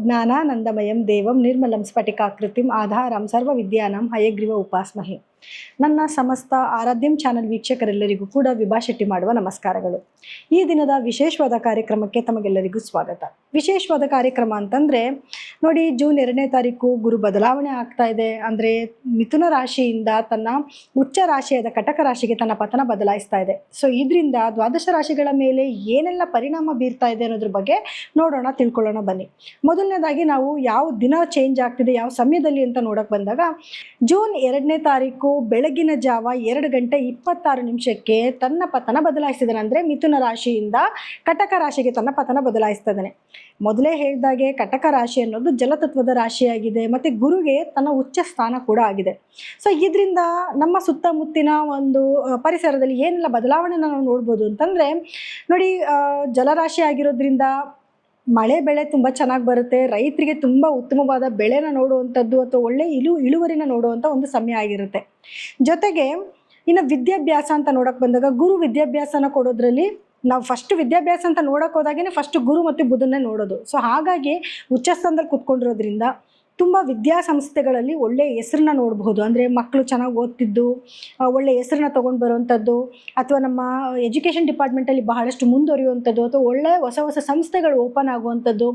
ಜ್ಞಾನಾನಂದಮಯಂ ದೇವಂ ನಿರ್ಮಲಂ ಸ್ಫಟಿಕಾಕೃತಿಂ ಆಧಾರಂ ಸರ್ವವಿದ್ಯಾನಾಂ ಹಯಗ್ರೀವ ಉಪಾಸ್ಮಹೆ. ನನ್ನ ಸಮಸ್ತ ಆರಾಧ್ಯಂ ಚಾನಲ್ ವೀಕ್ಷಕರೆಲ್ಲರಿಗೂ ಕೂಡ ವಿಭಾ ಶೆಟ್ಟಿ ಮಾಡುವ ನಮಸ್ಕಾರಗಳು. ಈ ದಿನದ ವಿಶೇಷವಾದ ಕಾರ್ಯಕ್ರಮಕ್ಕೆ ತಮಗೆಲ್ಲರಿಗೂ ಸ್ವಾಗತ. ವಿಶೇಷವಾದ ಕಾರ್ಯಕ್ರಮ ಅಂತಂದರೆ ನೋಡಿ, ಜೂನ್ 2ನೇ ತಾರೀಕು ಗುರು ಬದಲಾವಣೆ ಆಗ್ತಾ ಇದೆ. ಅಂದರೆ ಮಿಥುನ ರಾಶಿಯಿಂದ ತನ್ನ ಉಚ್ಚ ರಾಶಿಯಾದ ಕಟಕ ರಾಶಿಗೆ ತನ್ನ ಪತನ ಬದಲಾಯಿಸ್ತಾ ಇದೆ. ಸೊ ಇದರಿಂದ ದ್ವಾದಶ ರಾಶಿಗಳ ಮೇಲೆ ಏನೆಲ್ಲ ಪರಿಣಾಮ ಬೀರ್ತಾ ಇದೆ ಅನ್ನೋದ್ರ ಬಗ್ಗೆ ನೋಡೋಣ, ತಿಳ್ಕೊಳ್ಳೋಣ ಬನ್ನಿ. ಮೊದಲನೇದಾಗಿ ನಾವು ಯಾವ ದಿನ ಚೇಂಜ್ ಆಗ್ತಿದೆ, ಯಾವ ಸಮಯದಲ್ಲಿ ಅಂತ ನೋಡಕ್ಕೆ ಬಂದಾಗ, ಜೂನ್ 2ನೇ ತಾರೀಕು ಬೆಳಗಿನ ಜಾವ 2:26 ತನ್ನ ಪತನ ಬದಲಾಯಿಸಿದಾನೆ. ಅಂದರೆ ಮಿಥುನ ರಾಶಿಯಿಂದ ಕಟಕ ರಾಶಿಗೆ ತನ್ನ ಪತನ ಬದಲಾಯಿಸ್ತಾ ಇದ್ದಾನೆ. ಮೊದಲೇ ಹೇಳಿದಾಗೆ ಕಟಕ ರಾಶಿ ಅನ್ನೋದು ಜಲತತ್ವದ ರಾಶಿಯಾಗಿದೆ ಮತ್ತು ಗುರುಗೆ ತನ್ನ ಉಚ್ಚ ಸ್ಥಾನ ಕೂಡ ಆಗಿದೆ. ಸೊ ಇದರಿಂದ ನಮ್ಮ ಸುತ್ತಮುತ್ತಿನ ಒಂದು ಪರಿಸರದಲ್ಲಿ ಏನೆಲ್ಲ ಬದಲಾವಣೆನ ನಾವು ನೋಡ್ಬೋದು ಅಂತಂದರೆ ನೋಡಿ, ಜಲರಾಶಿ ಆಗಿರೋದ್ರಿಂದ ಮಳೆ ಬೆಳೆ ತುಂಬ ಚೆನ್ನಾಗಿ ಬರುತ್ತೆ. ರೈತರಿಗೆ ತುಂಬ ಉತ್ತಮವಾದ ಬೆಳೆನ ನೋಡುವಂಥದ್ದು ಅಥವಾ ಒಳ್ಳೆ ಇಳುವರಿನ ನೋಡುವಂಥ ಒಂದು ಸಮಯ ಆಗಿರುತ್ತೆ. ಜೊತೆಗೆ ಇನ್ನು ವಿದ್ಯಾಭ್ಯಾಸ ಅಂತ ನೋಡೋಕೆ ಬಂದಾಗ, ಗುರು ವಿದ್ಯಾಭ್ಯಾಸನ ಕೊಡೋದ್ರಲ್ಲಿ ನಾವು ಫಸ್ಟ್ ವಿದ್ಯಾಭ್ಯಾಸ ಅಂತ ನೋಡೋಕೆ ಹೋದಾಗೇ ಫಸ್ಟ್ ಗುರು ಮತ್ತು ಬುಧನ್ನೇ ನೋಡೋದು. ಸೊ ಹಾಗಾಗಿ ಉಚ್ಚಸ್ಥಾನದಲ್ಲಿ ಕೂತ್ಕೊಂಡಿರೋದ್ರಿಂದ ತುಂಬ ವಿದ್ಯಾಸಂಸ್ಥೆಗಳಲ್ಲಿ ಒಳ್ಳೆಯ ಹೆಸರನ್ನ ನೋಡಬಹುದು. ಅಂದರೆ ಮಕ್ಕಳು ಚೆನ್ನಾಗಿ ಓದ್ತಿದ್ದು ಒಳ್ಳೆಯ ಹೆಸರನ್ನ ತೊಗೊಂಡು ಬರುವಂಥದ್ದು, ಅಥವಾ ನಮ್ಮ ಎಜುಕೇಷನ್ ಡಿಪಾರ್ಟ್ಮೆಂಟಲ್ಲಿ ಬಹಳಷ್ಟು ಮುಂದುವರಿಯುವಂಥದ್ದು, ಅಥವಾ ಒಳ್ಳೆಯ ಹೊಸ ಸಂಸ್ಥೆಗಳು ಓಪನ್ ಆಗುವಂಥದ್ದು,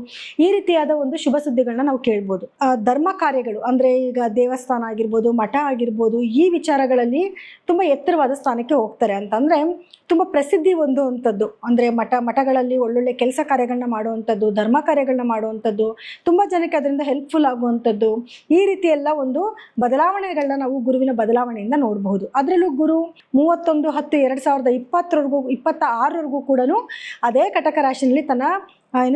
ಈ ರೀತಿಯಾದ ಒಂದು ಶುಭ ಸುದ್ದಿಗಳನ್ನ ನಾವು ಕೇಳ್ಬೋದು. ಧರ್ಮ ಕಾರ್ಯಗಳು ಅಂದರೆ ಈಗ ದೇವಸ್ಥಾನ ಆಗಿರ್ಬೋದು, ಮಠ ಆಗಿರ್ಬೋದು, ಈ ವಿಚಾರಗಳಲ್ಲಿ ತುಂಬ ಎತ್ತರವಾದ ಸ್ಥಾನಕ್ಕೆ ಹೋಗ್ತಾರೆ. ಅಂತಂದರೆ ತುಂಬ ಪ್ರಸಿದ್ಧಿ ಹೊಂದುವಂಥದ್ದು, ಅಂದರೆ ಮಠಗಳಲ್ಲಿ ಒಳ್ಳೊಳ್ಳೆ ಕೆಲಸ ಕಾರ್ಯಗಳನ್ನ ಮಾಡುವಂಥದ್ದು, ಧರ್ಮ ಕಾರ್ಯಗಳನ್ನ ಮಾಡುವಂಥದ್ದು, ತುಂಬ ಜನಕ್ಕೆ ಅದರಿಂದ ಹೆಲ್ಪ್ಫುಲ್ ಆಗುವಂಥದ್ದು, ಈ ರೀತಿ ಎಲ್ಲ ಒಂದು ಬದಲಾವಣೆಗಳನ್ನ ನಾವು ಗುರುವಿನ ಬದಲಾವಣೆಯಿಂದ ನೋಡಬಹುದು. ಅದರಲ್ಲೂ ಗುರು 31/10/2026 ಕೂಡ ಅದೇ ಕಟಕ ರಾಶಿಯಲ್ಲಿ ತನ್ನ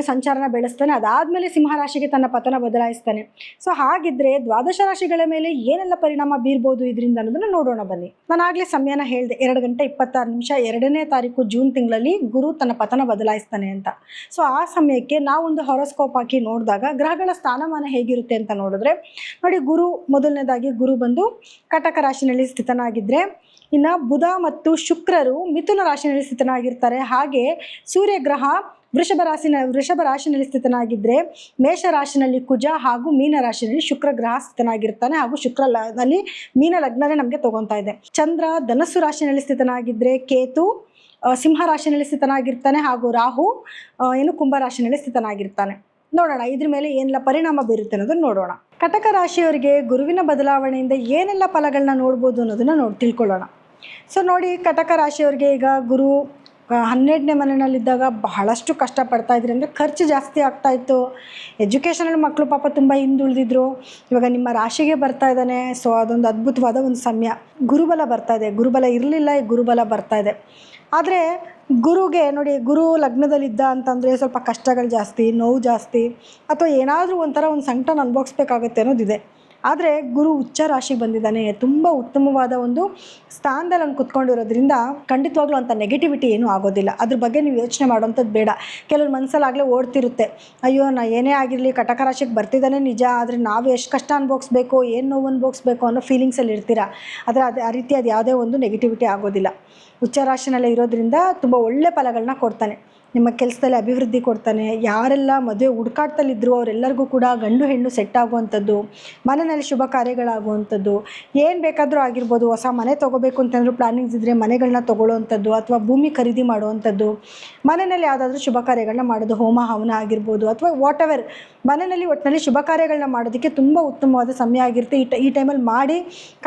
ಸಂಚಾರನ ಬೆಳೆಸ್ತಾನೆ. ಅದಾದಮೇಲೆ ಸಿಂಹರಾಶಿಗೆ ತನ್ನ ಪತನ ಬದಲಾಯಿಸ್ತಾನೆ. ಸೊ ಹಾಗಿದ್ರೆ ದ್ವಾದಶ ರಾಶಿಗಳ ಮೇಲೆ ಏನೆಲ್ಲ ಪರಿಣಾಮ ಬೀರ್ಬೋದು ಇದರಿಂದ ಅನ್ನೋದನ್ನ ನೋಡೋಣ ಬನ್ನಿ. ನಾನು ಆಗಲೇ ಸಮಯನ ಹೇಳಿದೆ, 2:26 2ನೇ ತಾರೀಕು ಜೂನ್ ತಿಂಗಳಲ್ಲಿ ಗುರು ತನ್ನ ಪತನ ಬದಲಾಯಿಸ್ತಾನೆ ಅಂತ. ಸೊ ಆ ಸಮಯಕ್ಕೆ ನಾವೊಂದು ಹಾರೋಸ್ಕೋಪ್ ಹಾಕಿ ನೋಡಿದಾಗ ಗ್ರಹಗಳ ಸ್ಥಾನಮಾನ ಹೇಗಿರುತ್ತೆ ಅಂತ ನೋಡಿದ್ರೆ ನೋಡಿ, ಮೊದಲನೇದಾಗಿ ಗುರು ಬಂದು ಕಟಕ ರಾಶಿನಲ್ಲಿ ಸ್ಥಿತನಾಗಿದ್ದರೆ, ಇನ್ನು ಬುಧ ಮತ್ತು ಶುಕ್ರರು ಮಿಥುನ ರಾಶಿನಲ್ಲಿ ಸ್ಥಿತನಾಗಿರ್ತಾರೆ. ಹಾಗೆ ಸೂರ್ಯಗ್ರಹ ವೃಷಭ ರಾಶಿನಲ್ಲಿ ಸ್ಥಿತನಾಗಿದ್ದರೆ, ಮೇಷ ರಾಶಿನಲ್ಲಿ ಕುಜ ಹಾಗೂ ಮೀನ ರಾಶಿನಲ್ಲಿ ಶುಕ್ರ ಗ್ರಹ ಸ್ಥಿತನಾಗಿರ್ತಾನೆ. ಹಾಗೂ ಶುಕ್ರನಲ್ಲಿ ಮೀನ ಲಗ್ನನೇ ನಮಗೆ ತಗೊತಾ ಇದೆ. ಚಂದ್ರ ಧನಸ್ಸು ರಾಶಿನಲ್ಲಿ ಸ್ಥಿತನಾಗಿದ್ದರೆ, ಕೇತು ಸಿಂಹ ರಾಶಿನಲ್ಲಿ ಸ್ಥಿತನಾಗಿರ್ತಾನೆ. ಹಾಗೂ ರಾಹು ಕುಂಭ ರಾಶಿನಲ್ಲಿ ಸ್ಥಿತನಾಗಿರ್ತಾನೆ. ನೋಡೋಣ ಇದ್ರ ಮೇಲೆ ಏನೆಲ್ಲ ಪರಿಣಾಮ ಬೀರುತ್ತೆ ಅನ್ನೋದನ್ನು ನೋಡೋಣ. ಕಟಕ ರಾಶಿಯವರಿಗೆ ಗುರುವಿನ ಬದಲಾವಣೆಯಿಂದ ಏನೆಲ್ಲ ಫಲಗಳನ್ನ ನೋಡ್ಬೋದು ಅನ್ನೋದನ್ನು ತಿಳ್ಕೊಳ್ಳೋಣ. ಸೊ ನೋಡಿ, ಕಟಕ ರಾಶಿಯವರಿಗೆ ಈಗ ಗುರು 12ನೇ ಮನೆಯಲ್ಲಿದ್ದಾಗ ಬಹಳಷ್ಟು ಕಷ್ಟಪಡ್ತಾ ಇದ್ರಿ. ಅಂದರೆ ಖರ್ಚು ಜಾಸ್ತಿ ಆಗ್ತಾಯಿತ್ತು. ಎಜುಕೇಷನಲ್ಲಿ ಮಕ್ಕಳು ಪಾಪ ತುಂಬ ಹಿಂದುಳಿದಿದ್ರು. ಇವಾಗ ನಿಮ್ಮ ರಾಶಿಗೆ ಬರ್ತಾ ಇದ್ದಾನೆ. ಸೊ ಅದೊಂದು ಅದ್ಭುತವಾದ ಒಂದು ಸಮಯ. ಗುರುಬಲ ಬರ್ತಾ ಇದೆ. ಗುರುಬಲ ಇರಲಿಲ್ಲ, ಗುರುಬಲ ಬರ್ತಾ ಇದೆ. ಆದರೆ ಗುರುಗೆ ನೋಡಿ, ಗುರು ಲಗ್ನದಲ್ಲಿದ್ದ ಅಂತಂದರೆ ಸ್ವಲ್ಪ ಕಷ್ಟಗಳು ಜಾಸ್ತಿ, ನೋವು ಜಾಸ್ತಿ, ಅಥವಾ ಏನಾದರೂ ಒಂಥರ ಒಂದು ಸಂಕಟನ ಅನುಭವಿಸ್ಬೇಕಾಗತ್ತೆ ಅನ್ನೋದಿದೆ. ಆದರೆ ಗುರು ಉಚ್ಚ ರಾಶಿಗೆ ಬಂದಿದ್ದಾನೆ, ತುಂಬ ಉತ್ತಮವಾದ ಒಂದು ಸ್ಥಾನದಲ್ಲಿ ಅವ್ನು ಕುತ್ಕೊಂಡಿರೋದ್ರಿಂದ ಖಂಡಿತವಾಗ್ಲೂ ಅಂಥ ನೆಗೆಟಿವಿಟಿ ಏನೂ ಆಗೋದಿಲ್ಲ. ಅದ್ರ ಬಗ್ಗೆ ನೀವು ಯೋಚನೆ ಮಾಡೋವಂಥದ್ದು ಬೇಡ. ಕೆಲವ್ರ ಮನಸ್ಸಲ್ಲಾಗಲೇ ಓಡ್ತಿರುತ್ತೆ, ಅಯ್ಯೋ ಏನೇ ಆಗಿರಲಿ ಕಟಕ ರಾಶಿಗೆ ಬರ್ತಿದ್ದಾನೆ ನಿಜ, ಆದರೆ ನಾವು ಎಷ್ಟು ಕಷ್ಟ ಅನುಭವಿಸ್ಬೇಕು, ಏನು ನೋವು ಅನುಭವಿಸ್ಬೇಕು ಅನ್ನೋ ಫೀಲಿಂಗ್ಸಲ್ಲಿ ಇರ್ತೀರ. ಆದರೆ ಆ ರೀತಿ ಅದು ಯಾವುದೇ ಒಂದು ನೆಗೆಟಿವಿಟಿ ಆಗೋದಿಲ್ಲ. ಉಚ್ಚ ರಾಶಿನಲ್ಲೇ ಇರೋದ್ರಿಂದ ತುಂಬ ಒಳ್ಳೆ ಫಲಗಳನ್ನ ಕೊಡ್ತಾನೆ. ನಿಮ್ಮ ಕೆಲಸದಲ್ಲಿ ಅಭಿವೃದ್ಧಿ ಕೊಡ್ತಾನೆ. ಯಾರೆಲ್ಲ ಮದುವೆ ಹುಡುಕಾಟದಲ್ಲಿದ್ದರೂ ಅವರೆಲ್ಲರಿಗೂ ಕೂಡ ಗಂಡು ಹೆಣ್ಣು ಸೆಟ್ ಆಗುವಂಥದ್ದು, ಮನೆಯಲ್ಲಿ ಶುಭ ಕಾರ್ಯಗಳಾಗುವಂಥದ್ದು, ಏನು ಬೇಕಾದರೂ ಆಗಿರ್ಬೋದು. ಹೊಸ ಮನೆ ತೊಗೋಬೇಕು ಅಂತಂದ್ರೂ ಪ್ಲಾನಿಂಗ್ಸ್ ಇದ್ದರೆ ಮನೆಗಳನ್ನ ತೊಗೊಳ್ಳೋವಂಥದ್ದು, ಅಥವಾ ಭೂಮಿ ಖರೀದಿ ಮಾಡುವಂಥದ್ದು, ಮನೆಯಲ್ಲಿ ಯಾವುದಾದ್ರೂ ಶುಭ ಕಾರ್ಯಗಳನ್ನ ಮಾಡೋದು, ಹೋಮ ಹವನ ಆಗಿರ್ಬೋದು, ಅಥವಾ ವಾಟ್ ಎವರ್ ಮನೆಯಲ್ಲಿ ಒಟ್ಟಿನಲ್ಲಿ ಶುಭ ಕಾರ್ಯಗಳನ್ನ ಮಾಡೋದಕ್ಕೆ ತುಂಬ ಉತ್ತಮವಾದ ಸಮಯ ಆಗಿರುತ್ತೆ. ಈ ಟೈಮಲ್ಲಿ ಮಾಡಿ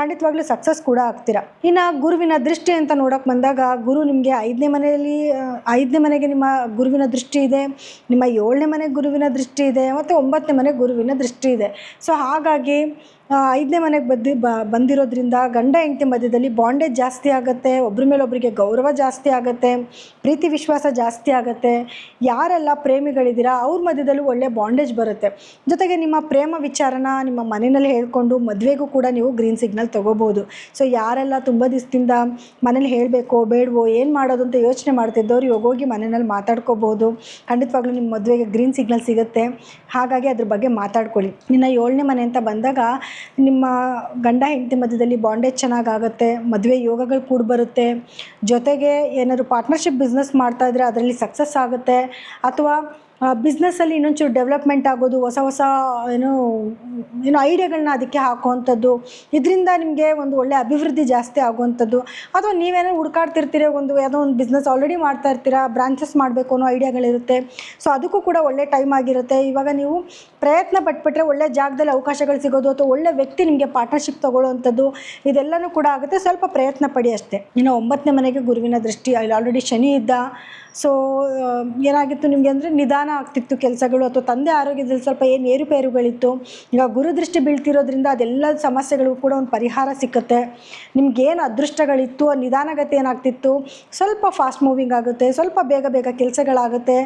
ಖಂಡಿತವಾಗ್ಲೂ ಸಕ್ಸಸ್ ಕೂಡ ಆಗ್ತೀರಾ. ಇನ್ನು ಗುರುವಿನ ದೃಷ್ಟಿ ಅಂತ ನೋಡೋಕೆ ಬಂದಾಗ, ಗುರು ನಿಮಗೆ 5ನೇ ಮನೆಗೆ ನಿಮ್ಮ ಗುರುವಿನ ದೃಷ್ಟಿ ಇದೆ, ನಿಮ್ಮ 7ನೇ ಮನೆಗೆ ಗುರುವಿನ ದೃಷ್ಟಿ ಇದೆ, ಮತ್ತು 9ನೇ ಮನೆಗೆ ಗುರುವಿನ ದೃಷ್ಟಿ ಇದೆ. ಸೊ ಹಾಗಾಗಿ 5ನೇ ಮನೆಗೆ ಬಂದಿರೋದ್ರಿಂದ ಗಂಡ ಹೆಂಡತಿ ಮಧ್ಯದಲ್ಲಿ ಬಾಂಡೇಜ್ ಜಾಸ್ತಿ ಆಗುತ್ತೆ. ಒಬ್ಬರ ಮೇಲೆ ಒಬ್ಬರಿಗೆ ಗೌರವ ಜಾಸ್ತಿ ಆಗುತ್ತೆ, ಪ್ರೀತಿ ವಿಶ್ವಾಸ ಜಾಸ್ತಿ ಆಗುತ್ತೆ. ಯಾರೆಲ್ಲ ಪ್ರೇಮಿಗಳಿದ್ದೀರಾ ಅವ್ರ ಮಧ್ಯದಲ್ಲೂ ಒಳ್ಳೆ ಬಾಂಡೇಜ್ ಬರುತ್ತೆ. ಜೊತೆಗೆ ನಿಮ್ಮ ಪ್ರೇಮ ವಿಚಾರನ ನಿಮ್ಮ ಮನೆಯಲ್ಲಿ ಹೇಳ್ಕೊಂಡು ಮದುವೆಗೂ ಕೂಡ ನೀವು ಗ್ರೀನ್ ಸಿಗ್ನಲ್ ತೊಗೋಬೋದು. ಸೊ ಯಾರೆಲ್ಲ ತುಂಬ ದಿವಸದಿಂದ ಮನೇಲಿ ಹೇಳಬೇಕೋ ಬೇಡವೋ ಏನು ಮಾಡೋದು ಅಂತ ಯೋಚನೆ ಮಾಡ್ತಿದ್ದವ್ರು ಇವಾಗ ಹೋಗಿ ಮನೆಯಲ್ಲಿ ಮಾತಾಡ್ಕೋಬೋದು. ಖಂಡಿತವಾಗ್ಲೂ ನಿಮ್ಮ ಮದುವೆಗೆ ಗ್ರೀನ್ ಸಿಗ್ನಲ್ ಸಿಗುತ್ತೆ. ಹಾಗಾಗಿ ಅದ್ರ ಬಗ್ಗೆ ಮಾತಾಡ್ಕೊಳ್ಳಿ. ಇನ್ನು 7ನೇ ಮನೆ ಅಂತ ಬಂದಾಗ ನಿಮ್ಮ ಗಂಡ ಹೆಂಡತಿ ಮಧ್ಯದಲ್ಲಿ ಬಾಂಡೇಜ್ ಚೆನ್ನಾಗಾಗುತ್ತೆ, ಮದುವೆ ಯೋಗಗಳು ಕೂಡ ಬರುತ್ತೆ. ಜೊತೆಗೆ ಏನಾದರೂ ಪಾರ್ಟ್ನರ್ಶಿಪ್ ಬಿಸ್ನೆಸ್ ಮಾಡ್ತಾಯಿದ್ರೆ ಅದರಲ್ಲಿ ಸಕ್ಸಸ್ ಆಗುತ್ತೆ. ಅಥವಾ ಬಿಸ್ನೆಸ್ಸಲ್ಲಿ ಇನ್ನೊಂಚೂರು ಡೆವಲಪ್ಮೆಂಟ್ ಆಗೋದು, ಹೊಸ ಹೊಸ ಏನು ಏನು ಐಡಿಯಾಗಳನ್ನ ಅದಕ್ಕೆ ಹಾಕುವಂಥದ್ದು, ಇದರಿಂದ ನಿಮಗೆ ಒಂದು ಒಳ್ಳೆಯ ಅಭಿವೃದ್ಧಿ ಜಾಸ್ತಿ ಆಗುವಂಥದ್ದು. ಅಥವಾ ನೀವೇನೋ ಹುಡುಕಾಡ್ತಿರ್ತೀರ, ಯಾವುದೋ ಒಂದು ಬಿಸ್ನೆಸ್ ಆಲ್ರೆಡಿ ಮಾಡ್ತಾ ಇರ್ತೀರಾ, ಬ್ರಾಂಚಸ್ ಮಾಡಬೇಕು ಅನ್ನೋ ಐಡಿಯಾಗಳಿರುತ್ತೆ. ಸೊ ಅದಕ್ಕೂ ಕೂಡ ಒಳ್ಳೆ ಟೈಮ್ ಆಗಿರುತ್ತೆ. ಇವಾಗ ನೀವು ಪ್ರಯತ್ನ ಪಟ್ಬಿಟ್ರೆ ಒಳ್ಳೆ ಜಾಗದಲ್ಲಿ ಅವಕಾಶಗಳು ಸಿಗೋದು, ಅಥವಾ ಒಳ್ಳೆ ವ್ಯಕ್ತಿ ನಿಮಗೆ ಪಾರ್ಟ್ನರ್ಶಿಪ್ ತೊಗೊಳ್ಳೋವಂಥದ್ದು, ಇದೆಲ್ಲನೂ ಕೂಡ ಆಗುತ್ತೆ. ಸ್ವಲ್ಪ ಪ್ರಯತ್ನ ಪಡಿ ಅಷ್ಟೇ. ಇನ್ನು 9ನೇ ಮನೆಗೆ ಗುರುವಿನ ದೃಷ್ಟಿ, ಅಲ್ಲಿ ಆಲ್ರೆಡಿ ಶನಿ ಇದ್ದ. ಸೊ ಏನಾಗಿತ್ತು ನಿಮಗೆ ಅಂದರೆ ನಿಧಾನ ಆಗ್ತಿತ್ತು ಕೆಲಸಗಳು, ಅಥವಾ ತಂದೆ ಆರೋಗ್ಯದಲ್ಲಿ ಸ್ವಲ್ಪ ಏನು ಏರುಪೇರುಗಳಿತ್ತು. ಈಗ ಗುರುದೃಷ್ಟಿ ಬೀಳ್ತಿರೋದ್ರಿಂದ ಅದೆಲ್ಲ ಸಮಸ್ಯೆಗಳಿಗೂ ಕೂಡ ಒಂದು ಪರಿಹಾರ ಸಿಕ್ಕುತ್ತೆ. ನಿಮ್ಗೇನು ಅದೃಷ್ಟಗಳಿತ್ತು, ನಿಧಾನಗತಿ ಏನಾಗ್ತಿತ್ತು, ಸ್ವಲ್ಪ ಫಾಸ್ಟ್ ಮೂವಿಂಗ್ ಆಗುತ್ತೆ, ಸ್ವಲ್ಪ ಬೇಗ ಬೇಗ ಕೆಲಸಗಳಾಗುತ್ತೆ.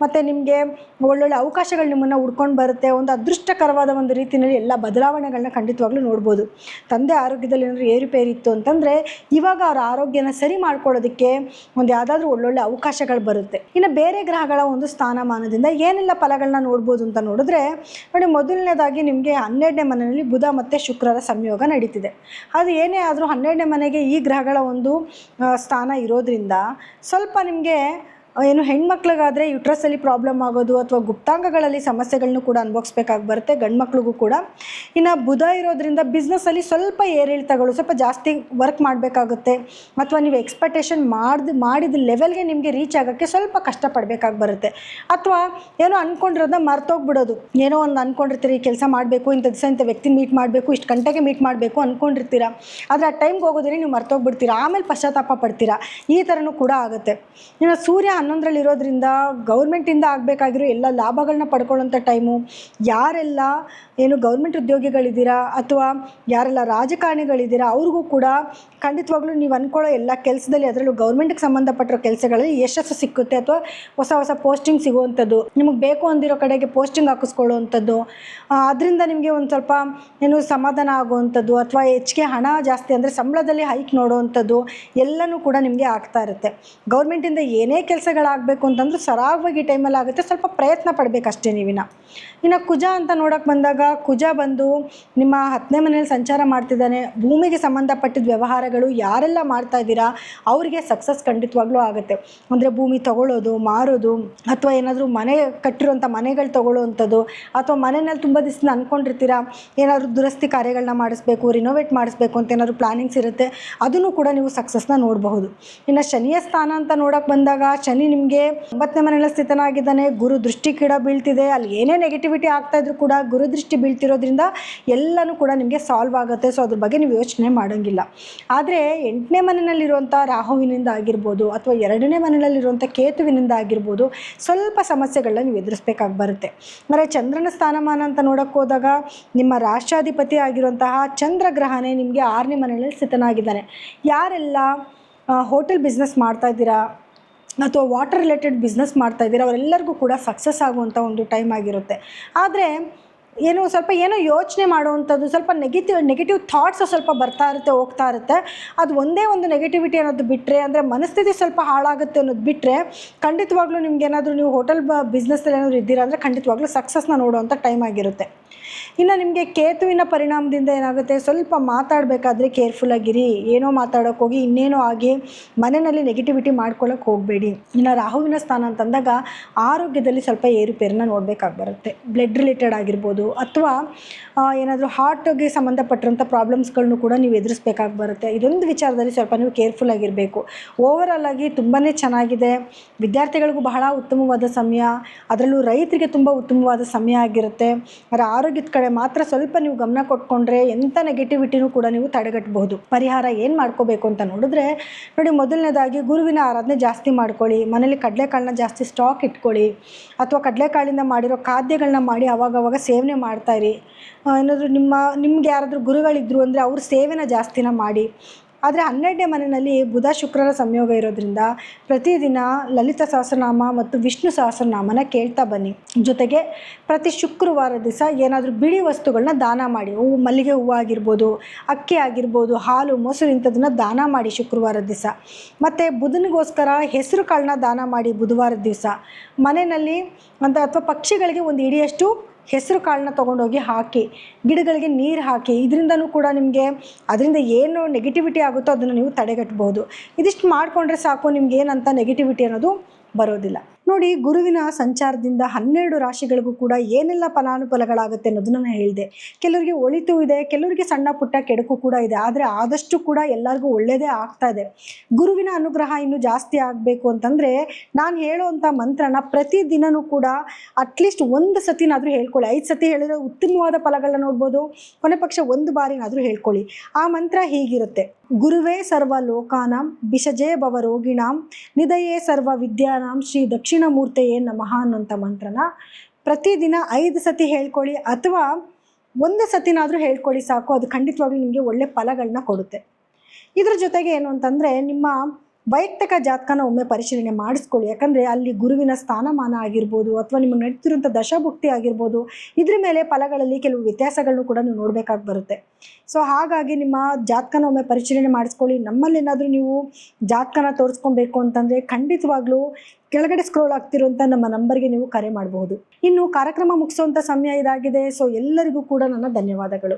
ಮತ್ತು ನಿಮಗೆ ಒಳ್ಳೊಳ್ಳೆ ಅವಕಾಶಗಳು ನಿಮ್ಮನ್ನು ಹುಡ್ಕೊಂಡು ಬರುತ್ತೆ. ಒಂದು ಅದೃಷ್ಟಕರವಾದ ಒಂದು ರೀತಿಯಲ್ಲಿ ಎಲ್ಲ ಬದಲಾವಣೆಗಳನ್ನ ಖಂಡಿತವಾಗ್ಲೂ ನೋಡ್ಬೋದು. ತಂದೆ ಆರೋಗ್ಯದಲ್ಲಿ ಏನಾದರೂ ಏರುಪೇರಿತ್ತು ಅಂತಂದರೆ ಇವಾಗ ಅವ್ರ ಆರೋಗ್ಯನ ಸರಿ ಮಾಡ್ಕೊಳ್ಳೋದಕ್ಕೆ ಒಂದು ಯಾವುದಾದ್ರೂ ಒಳ್ಳೊಳ್ಳೆ ಅವಕಾಶಗಳು ಬರುತ್ತೆ. ಇನ್ನು ಬೇರೆ ಗ್ರಹಗಳ ಒಂದು ಸ್ಥಾನಮಾನದಿಂದ ಏನೆಲ್ಲ ಫಲಗಳನ್ನ ನೋಡ್ಬೋದು ಅಂತ ನೋಡಿದ್ರೆ ನೋಡಿ, ಮೊದಲನೇದಾಗಿ ನಿಮಗೆ 12ನೇ ಮನೆಯಲ್ಲಿ ಬುಧ ಮತ್ತು ಶುಕ್ರರ ಸಂಯೋಗ ನಡೀತಿದೆ. ಅದು ಏನೇ ಆದರೂ 12ನೇ ಮನೆಗೆ ಈ ಗ್ರಹಗಳ ಒಂದು ಸ್ಥಾನ ಇರೋದ್ರಿಂದ ಸ್ವಲ್ಪ ನಿಮಗೆ ಏನು ಹೆಣ್ಮಕ್ಳಿಗಾದರೆ ಯುಟ್ರಸಲ್ಲಿ ಪ್ರಾಬ್ಲಮ್ ಆಗೋದು, ಅಥವಾ ಗುಪ್ತಾಂಗಗಳಲ್ಲಿ ಸಮಸ್ಯೆಗಳನ್ನು ಕೂಡ ಅನುಭವಿಸ್ಬೇಕಾಗಿ ಬರುತ್ತೆ ಗಂಡು ಮಕ್ಳಿಗೂ ಕೂಡ. ಇನ್ನು ಬುಧ ಇರೋದ್ರಿಂದ ಬಿಸ್ನೆಸ್ಸಲ್ಲಿ ಸ್ವಲ್ಪ ಏರಿಳಿತಗಳು, ಸ್ವಲ್ಪ ಜಾಸ್ತಿ ವರ್ಕ್ ಮಾಡಬೇಕಾಗುತ್ತೆ, ಅಥವಾ ನೀವು ಎಕ್ಸ್ಪೆಕ್ಟೇಷನ್ ಮಾಡಿದ ಲೆವೆಲ್ಗೆ ನಿಮಗೆ ರೀಚ್ ಆಗೋಕ್ಕೆ ಸ್ವಲ್ಪ ಕಷ್ಟಪಡಬೇಕಾಗಿ ಬರುತ್ತೆ. ಅಥವಾ ಏನೋ ಅಂದ್ಕೊಂಡಿರೋದನ್ನ ಮರ್ತೋಗ್ಬಿಡೋದು. ಏನೋ ಒಂದು ಅಂದ್ಕೊಂಡಿರ್ತೀರಿ, ಕೆಲಸ ಮಾಡಬೇಕು, ಇಂಥ ದಿವಸ ಇಂಥ ವ್ಯಕ್ತಿ ಮೀಟ್ ಮಾಡಬೇಕು, ಇಷ್ಟು ಗಂಟೆಗೆ ಮೀಟ್ ಮಾಡಬೇಕು ಅಂದ್ಕೊಂಡಿರ್ತೀರ. ಆದರೆ ಆ ಟೈಮ್ಗೆ ಹೋಗೋದ್ರೆ ನೀವು ಮರ್ತೋಗ್ಬಿಡ್ತೀರ, ಆಮೇಲೆ ಪಶ್ಚಾತ್ತಾಪ ಪಡ್ತೀರಾ. ಈ ಥರನೂ ಕೂಡ ಆಗುತ್ತೆ. ಇನ್ನು ಸೂರ್ಯ 11ರಲ್ಲಿ ಇರೋದ್ರಿಂದ ಗೌರ್ಮೆಂಟಿಂದ ಆಗಬೇಕಾಗಿರೋ ಎಲ್ಲ ಲಾಭಗಳನ್ನ ಪಡ್ಕೊಳ್ಳೋಂಥ ಟೈಮು. ಯಾರೆಲ್ಲ ಏನು ಗೌರ್ಮೆಂಟ್ ಉದ್ಯೋಗಿಗಳಿದ್ದೀರಾ, ಅಥವಾ ಯಾರೆಲ್ಲ ರಾಜಕಾರಣಿಗಳಿದ್ದೀರಾ, ಅವ್ರಿಗೂ ಕೂಡ ಖಂಡಿತವಾಗ್ಲೂ ನೀವು ಅಂದ್ಕೊಳ್ಳೋ ಎಲ್ಲ ಕೆಲಸದಲ್ಲಿ, ಅದರಲ್ಲೂ ಗೌರ್ಮೆಂಟ್ಗೆ ಸಂಬಂಧಪಟ್ಟಿರೋ ಕೆಲಸಗಳಲ್ಲಿ ಯಶಸ್ಸು ಸಿಕ್ಕುತ್ತೆ, ಅಥವಾ ಹೊಸ ಹೊಸ ಪೋಸ್ಟಿಂಗ್ ಸಿಗುವಂಥದ್ದು, ನಿಮಗೆ ಬೇಕು ಅಂದಿರೋ ಕಡೆಗೆ ಪೋಸ್ಟಿಂಗ್ ಹಾಕಿಸ್ಕೊಳ್ಳುವಂಥದ್ದು. ಅದರಿಂದ ನಿಮಗೆ ಒಂದು ಸ್ವಲ್ಪ ಏನು ಸಮಾಧಾನ ಆಗುವಂಥದ್ದು, ಅಥವಾ ಹೆಚ್ಚಿಗೆ ಹಣ ಜಾಸ್ತಿ ಅಂದರೆ ಸಂಬಳದಲ್ಲಿ ಹೈಕ್ ನೋಡುವಂಥದ್ದು ಎಲ್ಲನೂ ಕೂಡ ನಿಮಗೆ ಆಗ್ತಾ ಇರುತ್ತೆ. ಗೌರ್ಮೆಂಟಿಂದ ಏನೇ ಕೆಲಸಗಳಾಗಬೇಕು ಅಂತಂದ್ರೂ ಸರಾಗವಾಗಿ ಟೈಮಲ್ಲಿ ಆಗುತ್ತೆ. ಸ್ವಲ್ಪ ಪ್ರಯತ್ನ ಪಡಬೇಕಷ್ಟೇ ನೀವಿನ. ಇನ್ನು ಕುಜ ಅಂತ ನೋಡೋಕೆ ಬಂದಾಗ, ಕುಜ ಬಂದು ನಿಮ್ಮ 10ನೇ ಮನೆಯಲ್ಲಿ ಸಂಚಾರ ಮಾಡ್ತಿದ್ದಾನೆ. ಭೂಮಿಗೆ ಸಂಬಂಧಪಟ್ಟಿದ್ದ ವ್ಯವಹಾರಗಳು ಯಾರೆಲ್ಲ ಮಾಡ್ತಾ ಇದ್ದೀರಾ ಅವರಿಗೆ ಸಕ್ಸಸ್ ಖಂಡಿತವಾಗ್ಲೂ ಆಗುತ್ತೆ. ಅಂದರೆ ಭೂಮಿ ತೊಗೊಳ್ಳೋದು, ಮಾರೋದು, ಅಥವಾ ಏನಾದರೂ ಮನೆ ಕಟ್ಟಿರುವಂಥ ಮನೆಗಳು ತೊಗೊಳ್ಳೋವಂಥದ್ದು, ಅಥವಾ ಮನೆಯಲ್ಲಿ ತುಂಬ ದಿವಸ ಅಂದ್ಕೊಂಡಿರ್ತೀರಾ ಏನಾದರೂ ದುರಸ್ತಿ ಕಾರ್ಯಗಳನ್ನ ಮಾಡಿಸ್ಬೇಕು, ರಿನೋವೇಟ್ ಮಾಡಿಸ್ಬೇಕು ಅಂತ ಏನಾದರೂ ಪ್ಲಾನಿಂಗ್ಸ್ ಇರುತ್ತೆ, ಅದನ್ನು ಕೂಡ ನೀವು ಸಕ್ಸಸ್ನ ನೋಡಬಹುದು. ಇನ್ನು ಶನಿಯ ಸ್ಥಾನ ಅಂತ ನೋಡೋಕೆ ಬಂದಾಗ, ಶನಿ ನಿಮಗೆ 9ನೇ ಮನೆಯಲ್ಲಿ ಸ್ಥಿತನಾಗಿದ್ದಾನೆ. ಗುರು ದೃಷ್ಟಿ ಕೂಡ ಬೀಳ್ತಿದೆ. ಅಲ್ಲಿ ಏನೇ ನೆಗೆಟಿವಿಟಿ ಆಗ್ತಾಯಿದ್ರು ಕೂಡ ಗುರು ದೃಷ್ಟಿ ಬೀಳ್ತಿರೋದ್ರಿಂದ ಎಲ್ಲನೂ ಕೂಡ ನಿಮಗೆ ಸಾಲ್ವ್ ಆಗುತ್ತೆ. ಸೊ ಅದ್ರ ಬಗ್ಗೆ ನೀವು ಯೋಚನೆ ಮಾಡೋಂಗಿಲ್ಲ. ಆದರೆ 8ನೇ ಮನೆಯಲ್ಲಿರುವಂಥ ರಾಹುವಿನಿಂದ ಆಗಿರ್ಬೋದು, ಅಥವಾ 2ನೇ ಮನೆಯಲ್ಲಿರುವಂಥ ಕೇತುವಿನಿಂದ ಆಗಿರ್ಬೋದು, ಸ್ವಲ್ಪ ಸಮಸ್ಯೆಗಳನ್ನ ನೀವು ಎದುರಿಸ್ಬೇಕಾಗಿ ಬರುತ್ತೆ. ಅಂದರೆ ಚಂದ್ರನ ಸ್ಥಾನಮಾನ ಅಂತ ನೋಡೋಕ್ಕೆ ಹೋದಾಗ, ನಿಮ್ಮ ರಾಷ್ಟ್ರಾಧಿಪತಿ ಆಗಿರುವಂತಹ ಚಂದ್ರಗ್ರಹನೇ ನಿಮಗೆ 6ನೇ ಮನೆಯಲ್ಲಿ ಸ್ಥಿತನಾಗಿದ್ದಾನೆ. ಯಾರೆಲ್ಲ ಹೋಟೆಲ್ ಬಿಸ್ನೆಸ್ ಮಾಡ್ತಾ ಇದ್ದೀರಾ, ಅಥವಾ ವಾಟರ್ ರಿಲೇಟೆಡ್ ಬಿಸ್ನೆಸ್ ಮಾಡ್ತಾಯಿದ್ದೀರಾ, ಅವರೆಲ್ಲರಿಗೂ ಕೂಡ ಸಕ್ಸಸ್ ಆಗುವಂಥ ಒಂದು ಟೈಮ್ ಆಗಿರುತ್ತೆ. ಆದರೆ ಸ್ವಲ್ಪ ಯೋಚನೆ ಮಾಡುವಂಥದ್ದು, ಸ್ವಲ್ಪ ನೆಗೆಟಿವ್ ಥಾಟ್ಸ್ ಸ್ವಲ್ಪ ಬರ್ತಾ ಇರುತ್ತೆ, ಹೋಗ್ತಾ ಇರುತ್ತೆ. ಅದು ಒಂದೇ ಒಂದು ನೆಗೆಟಿವಿಟಿ ಅನ್ನೋದು ಬಿಟ್ಟರೆ, ಅಂದರೆ ಮನಸ್ಥಿತಿ ಸ್ವಲ್ಪ ಹಾಳಾಗುತ್ತೆ ಅನ್ನೋದು ಬಿಟ್ಟರೆ, ಖಂಡಿತವಾಗ್ಲೂ ನಿಮ್ಗೇನಾದರೂ ನೀವು ಹೋಟೆಲ್ ಬಿಸ್ನೆಸ್ಸಲ್ಲಿ ಏನಾದರೂ ಇದ್ದೀರಾ ಅಂದರೆ ಖಂಡಿತವಾಗ್ಲೂ ಸಕ್ಸಸ್ನ ನೋಡುವಂಥ ಟೈಮ್ ಆಗಿರುತ್ತೆ. ಇನ್ನು ನಿಮಗೆ ಕೇತುವಿನ ಪರಿಣಾಮದಿಂದ ಏನಾಗುತ್ತೆ, ಸ್ವಲ್ಪ ಮಾತಾಡಬೇಕಾದ್ರೆ ಕೇರ್ಫುಲ್ಲಾಗಿರಿ. ಏನೋ ಮಾತಾಡೋಕೆ ಹೋಗಿ ಇನ್ನೇನೋ ಆಗಿ ಮನೆಯಲ್ಲಿ ನೆಗೆಟಿವಿಟಿ ಮಾಡ್ಕೊಳ್ಳೋಕೆ ಹೋಗಬೇಡಿ. ಇನ್ನು ರಾಹುವಿನ ಸ್ಥಾನ ಅಂತಂದಾಗ ಆರೋಗ್ಯದಲ್ಲಿ ಸ್ವಲ್ಪ ಏರುಪೇರನ್ನ ನೋಡಬೇಕಾಗಿ ಬರುತ್ತೆ. ಬ್ಲಡ್ ರಿಲೇಟೆಡ್ ಆಗಿರ್ಬೋದು, ಅಥವಾ ಏನಾದರೂ ಹಾರ್ಟ್ಗೆ ಸಂಬಂಧಪಟ್ಟಿರೋಂಥ ಪ್ರಾಬ್ಲಮ್ಸ್ಗಳನ್ನು ಕೂಡ ನೀವು ಎದುರಿಸ್ಬೇಕಾಗಿ ಬರುತ್ತೆ. ಇದೊಂದು ವಿಚಾರದಲ್ಲಿ ಸ್ವಲ್ಪ ನೀವು ಕೇರ್ಫುಲ್ ಆಗಿರಬೇಕು. ಓವರಾಲ್ ಆಗಿ ತುಂಬಾ ಚೆನ್ನಾಗಿದೆ. ವಿದ್ಯಾರ್ಥಿಗಳಿಗೂ ಬಹಳ ಉತ್ತಮವಾದ ಸಮಯ, ಅದರಲ್ಲೂ ರೈತರಿಗೆ ತುಂಬ ಉತ್ತಮವಾದ ಸಮಯ ಆಗಿರುತ್ತೆ. ಅದರ ಆರೋಗ್ಯದ ಕಡೆ ಮಾತ್ರ ಸ್ವಲ್ಪ ನೀವು ಗಮನ ಕೊಟ್ಕೊಂಡ್ರೆ ಎಂಥ ನೆಗೆಟಿವಿಟಿನೂ ಕೂಡ ನೀವು ತಡೆಗಟ್ಟಬಹುದು. ಪರಿಹಾರ ಏನು ಮಾಡ್ಕೋಬೇಕು ಅಂತ ನೋಡಿದ್ರೆ ನೋಡಿ, ಮೊದಲನೇದಾಗಿ ಗುರುವಿನ ಆರಾಧನೆ ಜಾಸ್ತಿ ಮಾಡ್ಕೊಳ್ಳಿ. ಮನೇಲಿ ಕಡಲೆಕಾಳನ್ನ ಜಾಸ್ತಿ ಸ್ಟಾಕ್ ಇಟ್ಕೊಳ್ಳಿ, ಅಥವಾ ಕಡಲೆಕಾಳಿಂದ ಮಾಡಿರೋ ಖಾದ್ಯಗಳನ್ನ ಮಾಡಿ ಅವಾಗವಾಗ ಸೇವನೆ ಮಾಡ್ತಾಯಿರಿ. ಏನಾದರೂ ನಿಮ್ಗೆ ಯಾರಾದರೂ ಗುರುಗಳಿದ್ರು ಅಂದರೆ ಅವ್ರ ಸೇವೆನ ಜಾಸ್ತಿನ ಮಾಡಿ. ಆದರೆ 12ನೇ ಮನೆಯಲ್ಲಿ ಬುಧ ಶುಕ್ರರ ಸಂಯೋಗ ಇರೋದ್ರಿಂದ ಪ್ರತಿದಿನ ಲಲಿತ ಸಹಸ್ರನಾಮ ಮತ್ತು ವಿಷ್ಣು ಸಹಸ್ರನಾಮನ ಕೇಳ್ತಾ ಬನ್ನಿ. ಜೊತೆಗೆ ಪ್ರತಿ ಶುಕ್ರವಾರ ದಿವಸ ಏನಾದರೂ ಬಿಳಿ ವಸ್ತುಗಳನ್ನ ದಾನ ಮಾಡಿ. ಮಲ್ಲಿಗೆ ಹೂವು ಆಗಿರ್ಬೋದು, ಅಕ್ಕಿ ಆಗಿರ್ಬೋದು, ಹಾಲು, ಮೊಸರು ಇಂಥದನ್ನ ದಾನ ಮಾಡಿ ಶುಕ್ರವಾರದ ದಿವಸ. ಮತ್ತು ಬುಧನಿಗೋಸ್ಕರ ಹೆಸರು ಕಾಳನ್ನ ದಾನ ಮಾಡಿ ಬುಧವಾರದ ದಿವಸ. ಮನೆಯಲ್ಲಿ ಅಥವಾ ಪಕ್ಷಿಗಳಿಗೆ ಒಂದು ಇಡಿಯಷ್ಟು ಹೆಸರು ಕಾಳನ್ನ ತೊಗೊಂಡೋಗಿ ಹಾಕಿ, ಗಿಡಗಳಿಗೆ ನೀರು ಹಾಕಿ. ಇದರಿಂದನೂ ಕೂಡ ನಿಮಗೆ ಅದರಿಂದ ಏನು ನೆಗೆಟಿವಿಟಿ ಆಗುತ್ತೋ ಅದನ್ನು ನೀವು ತಡೆಗಟ್ಟಬಹುದು. ಇದಿಷ್ಟು ಮಾಡಿಕೊಂಡ್ರೆ ಸಾಕು, ನಿಮ್ಗೆ ಏನಂತ ನೆಗೆಟಿವಿಟಿ ಅನ್ನೋದು ಬರೋದಿಲ್ಲ. ನೋಡಿ, ಗುರುವಿನ ಸಂಚಾರದಿಂದ 12 ರಾಶಿಗಳಿಗೂ ಕೂಡ ಏನೆಲ್ಲ ಫಲಾನುಫಲಗಳಾಗುತ್ತೆ ಅನ್ನೋದನ್ನ ನಾನು ಹೇಳಿದೆ. ಕೆಲವರಿಗೆ ಒಳಿತು ಇದೆ, ಕೆಲವರಿಗೆ ಸಣ್ಣ ಪುಟ್ಟ ಕೆಡುಕು ಕೂಡ ಇದೆ. ಆದರೆ ಆದಷ್ಟು ಕೂಡ ಎಲ್ಲರಿಗೂ ಒಳ್ಳೆಯದೇ ಆಗ್ತಾ ಇದೆ. ಗುರುವಿನ ಅನುಗ್ರಹ ಇನ್ನೂ ಜಾಸ್ತಿ ಆಗಬೇಕು ಅಂತಂದರೆ ನಾನು ಹೇಳುವಂಥ ಮಂತ್ರನ ಪ್ರತಿದಿನವೂ ಕೂಡ ಅಟ್ಲೀಸ್ಟ್ 1 ಸತಿನಾದರೂ ಹೇಳ್ಕೊಳ್ಳಿ. 5 ಸತಿ ಹೇಳಿದ್ರೆ ಉತ್ತಮವಾದ ಫಲಗಳನ್ನ ನೋಡ್ಬೋದು. ಕೊನೆ ಪಕ್ಷ 1 ಬಾರಿನಾದರೂ ಹೇಳ್ಕೊಳ್ಳಿ. ಆ ಮಂತ್ರ ಹೀಗಿರುತ್ತೆ: ಗುರುವೇ ಸರ್ವ ಲೋಕಾನಾಂ ಭಿಷಜೇ ಭವ ರೋಗಿಣಾಂ ನಿಧಯೇ ಸರ್ವ ವಿದ್ಯಾನಾಂ ಶ್ರೀ ದಕ್ಷಿಣಮೂರ್ತೆಯೇ ನಮಃ ಅನ್ನೋಂಥ ಮಂತ್ರನ ಪ್ರತಿದಿನ 5 ಸತಿ ಹೇಳ್ಕೊಳ್ಳಿ, ಅಥವಾ 1 ಸತಿನಾದರೂ ಹೇಳ್ಕೊಳ್ಳಿ ಸಾಕು. ಅದು ಖಂಡಿತವಾಗ್ಲೂ ನಿಮಗೆ ಒಳ್ಳೆ ಫಲಗಳನ್ನ ಕೊಡುತ್ತೆ. ಇದ್ರ ಜೊತೆಗೆ ಏನು ಅಂತಂದರೆ, ನಿಮ್ಮ ವೈಯಕ್ತಿಕ ಜಾತಕನ ಒಮ್ಮೆ ಪರಿಶೀಲನೆ ಮಾಡಿಸ್ಕೊಳ್ಳಿ. ಯಾಕಂದರೆ ಅಲ್ಲಿ ಗುರುವಿನ ಸ್ಥಾನಮಾನ ಆಗಿರ್ಬೋದು, ಅಥವಾ ನಿಮಗೆ ನಡೀತಿರುವಂಥ ದಶಭುಕ್ತಿ ಆಗಿರ್ಬೋದು, ಇದ್ರ ಮೇಲೆ ಫಲಗಳಲ್ಲಿ ಕೆಲವು ವ್ಯತ್ಯಾಸಗಳನ್ನು ಕೂಡ ನೀವು ನೋಡಬೇಕಾಗಿ ಬರುತ್ತೆ. ಸೊ ಹಾಗಾಗಿ ನಿಮ್ಮ ಜಾತಕನ ಒಮ್ಮೆ ಪರಿಶೀಲನೆ ಮಾಡಿಸ್ಕೊಳ್ಳಿ. ನಮ್ಮಲ್ಲಿ ಏನಾದರೂ ನೀವು ಜಾತಕನ ತೋರಿಸ್ಕೊಬೇಕು ಅಂತಂದರೆ ಖಂಡಿತವಾಗ್ಲೂ ಕೆಳಗಡೆ ಸ್ಕ್ರೋಲ್ ಆಗ್ತಿರುವಂಥ ನಮ್ಮ ನಂಬರ್ಗೆ ನೀವು ಕರೆ ಮಾಡಬಹುದು. ಇನ್ನು ಕಾರ್ಯಕ್ರಮ ಮುಗಿಸುವಂಥ ಸಮಯ ಇದಾಗಿದೆ. ಸೊ ಎಲ್ಲರಿಗೂ ಕೂಡ ನನ್ನ ಧನ್ಯವಾದಗಳು.